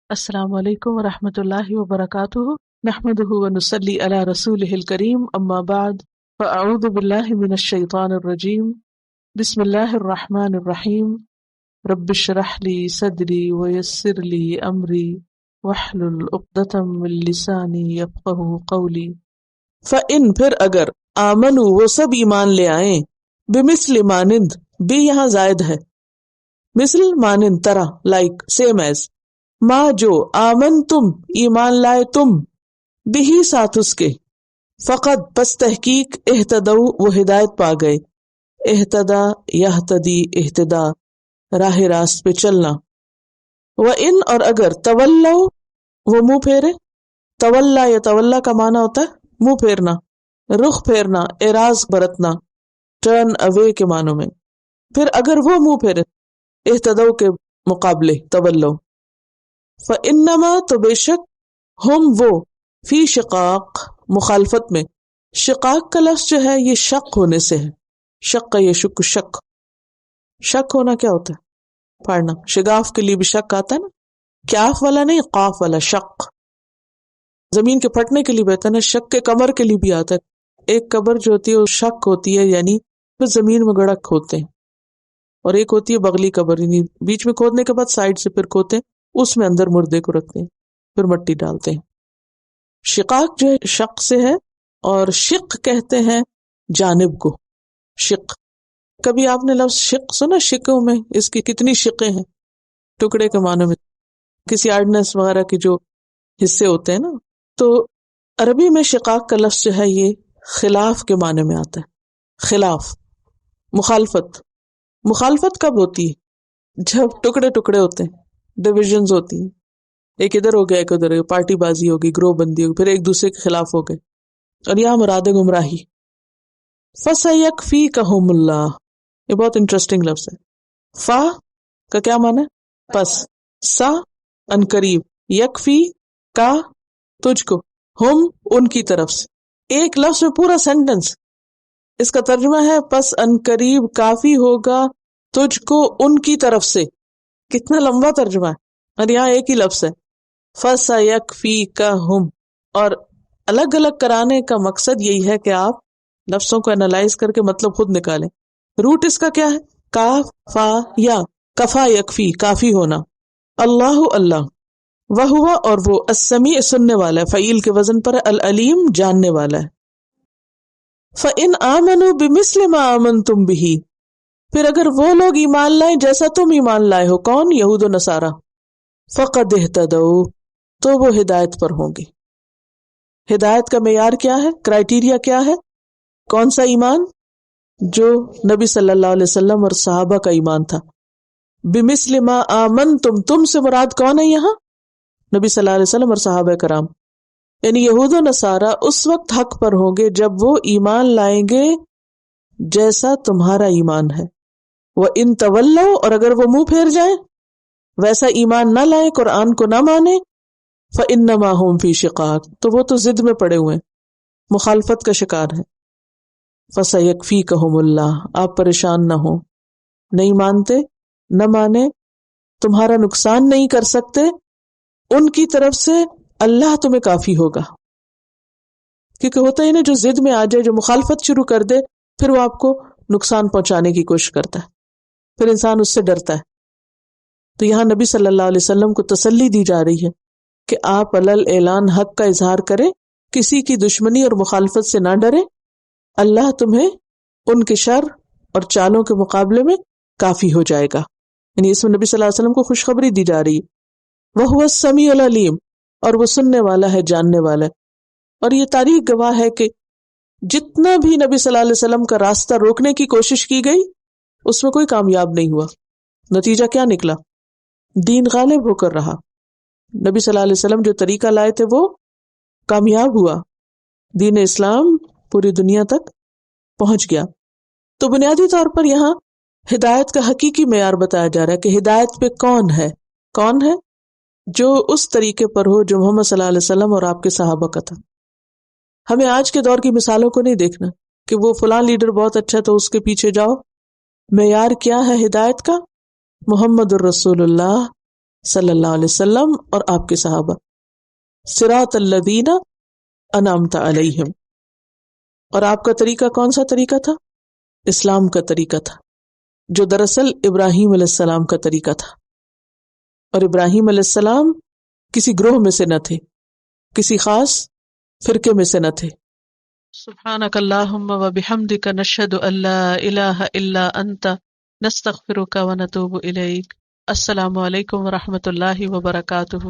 السلام علیکم ورحمۃ اللہ وبرکاتہ، نحمده ونصلی علی رسولہ الکریم، اما بعد فاعوذ باللہ من الشیطان الرجیم، بسم اللہ الرحمن الرحیم، رب اشرح لی صدری ویسر لی امری واحلل عقدۃ من لسانی یفقہوا قولی۔ فإن پھر اگر آمنوا وہ سب ایمان لے آئیں، بمثل مانند بھی یہاں زائد ہے، مثل مانند طرح، لائک، سیم ایز، ما جو آمن تم ایمان لائے تم، بھی ساتھ اس کے، فقط پس تحقیق، اہتدوا وہ ہدایت پا گئے، اہتدا یہتدی اہتدا راہ راست پہ چلنا، وَإِنْ اور اگر تولوا وہ منہ پھیرے، تولا یا تولا کا معنی ہوتا ہے منہ پھیرنا، رخ پھیرنا، اعراض برتنا، ٹرن اوے کے معنوں میں، پھر اگر وہ منہ پھیرے اہتدوا کے مقابلے تولوا، فَإِنَّمَا تو بے شک ہم وہ فی شقاق مخالفت میں، شقاق کا لفظ جو ہے یہ شق ہونے سے ہے، شق کا یہ شک ہونا کیا ہوتا ہے؟ پھاڑنا، شگاف کے لیے بھی شک آتا ہے نا، کیاف والا نہیں، قاف والا، شق زمین کے پھٹنے کے لیے بھی آتا ہے نا، شق کے کمر کے لیے بھی آتا ہے، ایک قبر جو ہوتی ہے وہ شق ہوتی ہے، یعنی پھر زمین میں گڑھا کھودتے ہیں، اور ایک ہوتی ہے بغلی قبر، یعنی بیچ میں کھودنے کے بعد سائڈ سے پھر کھودتے ہیں، اس میں اندر مردے کو رکھتے ہیں، پھر مٹی ڈالتے ہیں۔ شقاق جو ہے شق سے ہے، اور شق کہتے ہیں جانب کو، شق۔ کبھی آپ نے لفظ شق سنا؟ شقوں میں اس کی کتنی شقیں ہیں، ٹکڑے کے معنی میں، کسی آرڈننس وغیرہ کے جو حصے ہوتے ہیں نا، تو عربی میں شقاق کا لفظ جو ہے یہ خلاف کے معنی میں آتا ہے، خلاف، مخالفت۔ مخالفت کب ہوتی ہے؟ جب ٹکڑے ٹکڑے ہوتے ہیں، ڈویژنز ہوتی ہیں، ایک ادھر ہو گیا ایک ادھر ہو گیا، پارٹی بازی ہوگی، گروہ بندی ہوگی، پھر ایک دوسرے کے خلاف ہو گئے، اور یہاں مراد گمراہی۔ فَسَيَكْفِيكَهُمُ اللَّهُ، یہ بہت انٹرسٹنگ لفظ ہے۔ فا کا کیا معنی ہے؟ پس، سا ان قریب، یکفی کا تجھ کو، ہم ان کی طرف سے، ایک لفظ میں پورا سینٹنس، اس کا ترجمہ ہے پس ان قریب کافی ہوگا تجھ کو ان کی طرف سے۔ کتنا لمبا ترجمہ ہے، اور یہاں ایک ہی لفظ ہے، فَسَيَكْفِيكَهُمْ، اور الگ الگ کرانے کا مقصد یہی ہے کہ آپ لفظوں کو انالائز کر کے مطلب خود نکالیں۔ روٹ اس کا کیا ہے؟ کاف فا یا، کفا یکفی کافی ہونا، اللہ اللہ، وہو اور وہ، السمیع سننے والا ہے، فعیل کے وزن پر ہے، العلیم جاننے والا ہے۔ فَإِنْ آمَنُوا بِمِثْلِ مَا آمَنْتُمْ بِهِ، پھر اگر وہ لوگ ایمان لائیں جیسا تم ایمان لائے ہو، کون؟ یہود و نصارہ، فَقَدْ اهْتَدَوْا، تو وہ ہدایت پر ہوں گے۔ ہدایت کا معیار کیا ہے؟ کرائیٹیریا کیا ہے؟ کون سا ایمان؟ جو نبی صلی اللہ علیہ وسلم اور صحابہ کا ایمان تھا۔ بِمِثْلِ مَا آمَنْتُمْ، تم سے مراد کون ہے یہاں؟ نبی صلی اللہ علیہ وسلم اور صحابہ کرام، یعنی یہود و نصارہ اس وقت حق پر ہوں گے جب وہ ایمان لائیں گے جیسا تمہارا ایمان ہے۔ وَإِن تَوَلَّوْا، اور اگر وہ منہ پھیر جائیں، ویسا ایمان نہ لائیں، قرآن کو نہ مانیں، فَإِنَّمَا هُمْ فِي شِقَاقٍ، تو وہ تو ضد میں پڑے ہوئے ہیں، مخالفت کا شکار ہے۔ فَسَيَكْفِيكَهُمُ اللَّهُ، آپ پریشان نہ ہوں، نہیں مانتے، نہ مانے، تمہارا نقصان نہیں کر سکتے، ان کی طرف سے اللہ تمہیں کافی ہوگا۔ کیونکہ ہوتا ہے نا، جو ضد میں آ جائے، جو مخالفت شروع کر دے، پھر وہ آپ کو نقصان پہنچانے کی کوشش کرتا ہے، پھر انسان اس سے ڈرتا ہے۔ تو یہاں نبی صلی اللہ علیہ وسلم کو تسلی دی جا رہی ہے کہ آپ علل اعلان حق کا اظہار کریں، کسی کی دشمنی اور مخالفت سے نہ ڈریں، اللہ تمہیں ان کے شر اور چالوں کے مقابلے میں کافی ہو جائے گا۔ یعنی اس میں نبی صلی اللہ علیہ وسلم کو خوشخبری دی جا رہی ہے، وَهُوَ السَّمِيعُ الْعَلِيمُ، اور وہ سننے والا ہے، جاننے والا ہے۔ اور یہ تاریخ گواہ ہے کہ جتنا بھی نبی صلی اللہ علیہ وسلم کا راستہ روکنے کی کوشش کی گئی، اس میں کوئی کامیاب نہیں ہوا۔ نتیجہ کیا نکلا؟ دین غالب ہو کر رہا، نبی صلی اللہ علیہ وسلم جو طریقہ لائے تھے وہ کامیاب ہوا، دین اسلام پوری دنیا تک پہنچ گیا۔ تو بنیادی طور پر یہاں ہدایت کا حقیقی معیار بتایا جا رہا ہے کہ ہدایت پہ کون ہے؟ کون ہے؟ جو اس طریقے پر ہو جو محمد صلی اللہ علیہ وسلم اور آپ کے صحابہ کا تھا۔ ہمیں آج کے دور کی مثالوں کو نہیں دیکھنا کہ وہ فلاں لیڈر بہت اچھا تو اس کے پیچھے جاؤ۔ معیار کیا ہے ہدایت کا؟ محمد الرسول اللہ صلی اللہ علیہ وسلم اور آپ کے صحابہ. صراط الذین انعمت علیہم. اور آپ کا طریقہ کون سا طریقہ تھا؟ اسلام کا طریقہ تھا، جو دراصل ابراہیم علیہ السلام کا طریقہ تھا. اور ابراہیم علیہ السلام کسی گروہ میں سے نہ تھے، کسی خاص فرقے میں سے نہ تھے. سبحانک اللہم و بحمدک نشہد ان لا الہ الا انت نستغفرک و نتوب الیک. السلام علیکم و رحمۃ اللہ وبرکاتہ.